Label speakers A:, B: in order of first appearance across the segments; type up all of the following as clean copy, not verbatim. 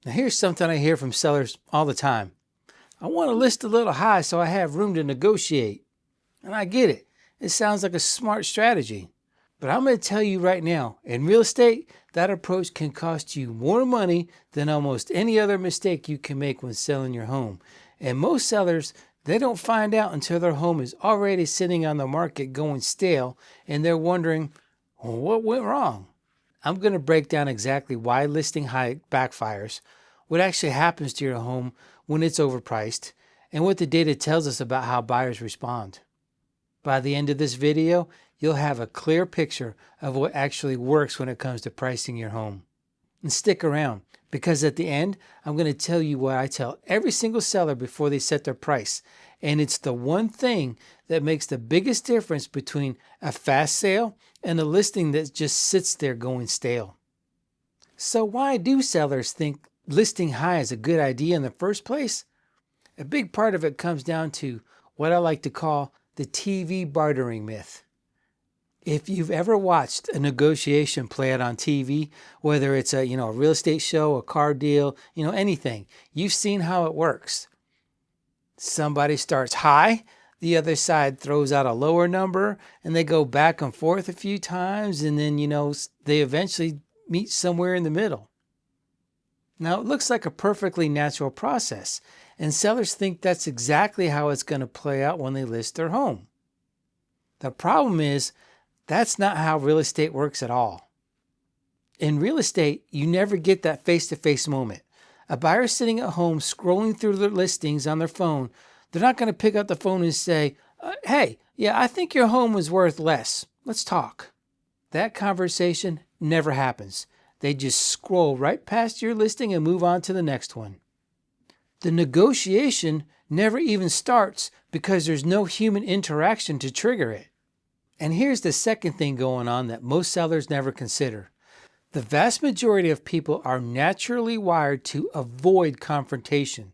A: Now here's something I hear from sellers all the time. I want to list a little high so I have room to negotiate. And I get it. It sounds like a smart strategy. But I'm going to tell you right now, in real estate, that approach can cost you more money than almost any other mistake you can make when selling your home. And most sellers, they don't find out until their home is already sitting on the market going stale and they're wondering, well, what went wrong? I'm going to break down exactly why listing high backfires, what actually happens to your home when it's overpriced, and what the data tells us about how buyers respond. By the end of this video, you'll have a clear picture of what actually works when it comes to pricing your home. And stick around, because at the end, I'm going to tell you what I tell every single seller before they set their price. And it's the one thing that makes the biggest difference between a fast sale and a listing that just sits there going stale. So why do sellers think listing high is a good idea in the first place? A big part of it comes down to what I like to call the TV bartering myth. If you've ever watched a negotiation play out on TV, whether it's a real estate show, a car deal, anything, you've seen how it works. Somebody starts high, the other side throws out a lower number, and they go back and forth a few times, and then they eventually meet somewhere in the middle. Now it looks like a perfectly natural process, and sellers think that's exactly how it's going to play out when they list their home. The problem is, that's not how real estate works at all. In real estate, you never get that face-to-face moment. A buyer sitting at home scrolling through their listings on their phone, they're not going to pick up the phone and say, hey, yeah, I think your home is worth less. Let's talk. That conversation never happens. They just scroll right past your listing and move on to the next one. The negotiation never even starts because there's no human interaction to trigger it. And here's the second thing going on that most sellers never consider. The vast majority of people are naturally wired to avoid confrontation.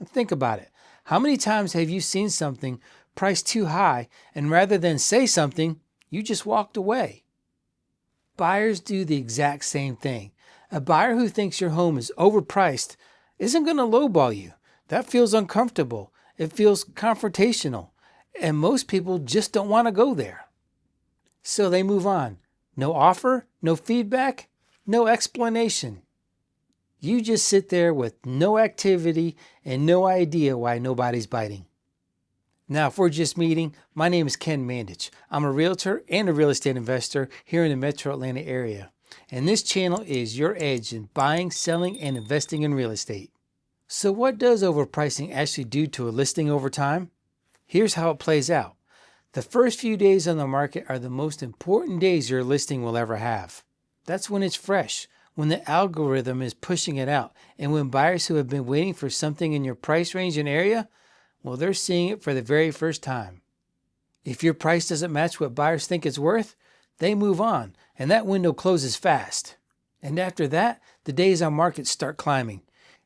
A: Think about it. How many times have you seen something priced too high and rather than say something, you just walked away? Buyers do the exact same thing. A buyer who thinks your home is overpriced isn't going to lowball you. That feels uncomfortable. It feels confrontational. And most people just don't want to go there. So they move on. No offer, no feedback, no explanation. You just sit there with no activity and no idea why nobody's biting. Now, if we're just meeting, my name is Ken Mandich. I'm a realtor and a real estate investor here in the Metro Atlanta area. And this channel is your edge in buying, selling, and investing in real estate. So what does overpricing actually do to a listing over time? Here's how it plays out. The first few days on the market are the most important days your listing will ever have. That's when it's fresh, when the algorithm is pushing it out, and when buyers who have been waiting for something in your price range and area, well, they're seeing it for the very first time. If your price doesn't match what buyers think it's worth, they move on, and that window closes fast. And after that, the days on market start climbing.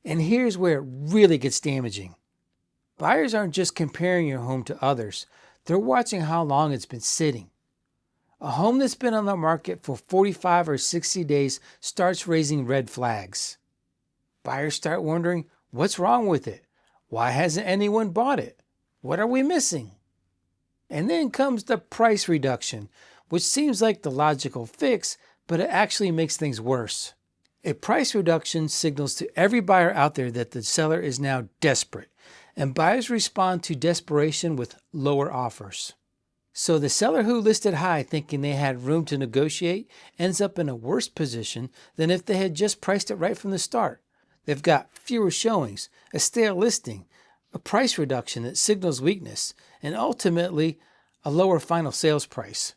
A: And here's where it really gets damaging. Buyers aren't just comparing your home to others. They're watching how long it's been sitting. A home that's been on the market for 45 or 60 days starts raising red flags. Buyers start wondering, what's wrong with it? Why hasn't anyone bought it? What are we missing? And then comes the price reduction, which seems like the logical fix, but it actually makes things worse. A price reduction signals to every buyer out there that the seller is now desperate, and buyers respond to desperation with lower offers. So the seller who listed high thinking they had room to negotiate ends up in a worse position than if they had just priced it right from the start. They've got fewer showings, a stale listing, a price reduction that signals weakness, and ultimately a lower final sales price.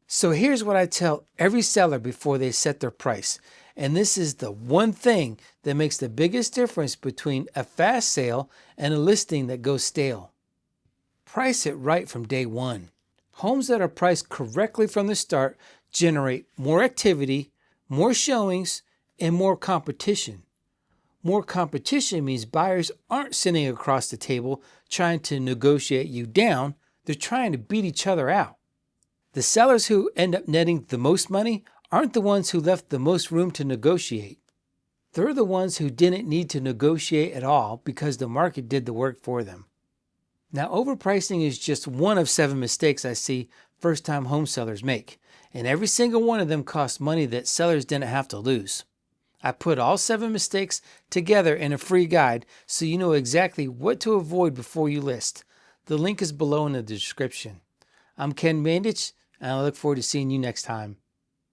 A: So here's what I tell every seller before they set their price. And this is the one thing that makes the biggest difference between a fast sale and a listing that goes stale. Price it right from day one. Homes that are priced correctly from the start generate more activity, more showings, and more competition. More competition means buyers aren't sitting across the table trying to negotiate you down. They're trying to beat each other out. The sellers who end up netting the most money aren't the ones who left the most room to negotiate. They're the ones who didn't need to negotiate at all because the market did the work for them. Now, overpricing is just one of 7 mistakes I see first-time home sellers make, and every single one of them costs money that sellers didn't have to lose. I put all 7 mistakes together in a free guide so you know exactly what to avoid before you list. The link is below in the description. I'm Ken Mandich, and I look forward to seeing you next time.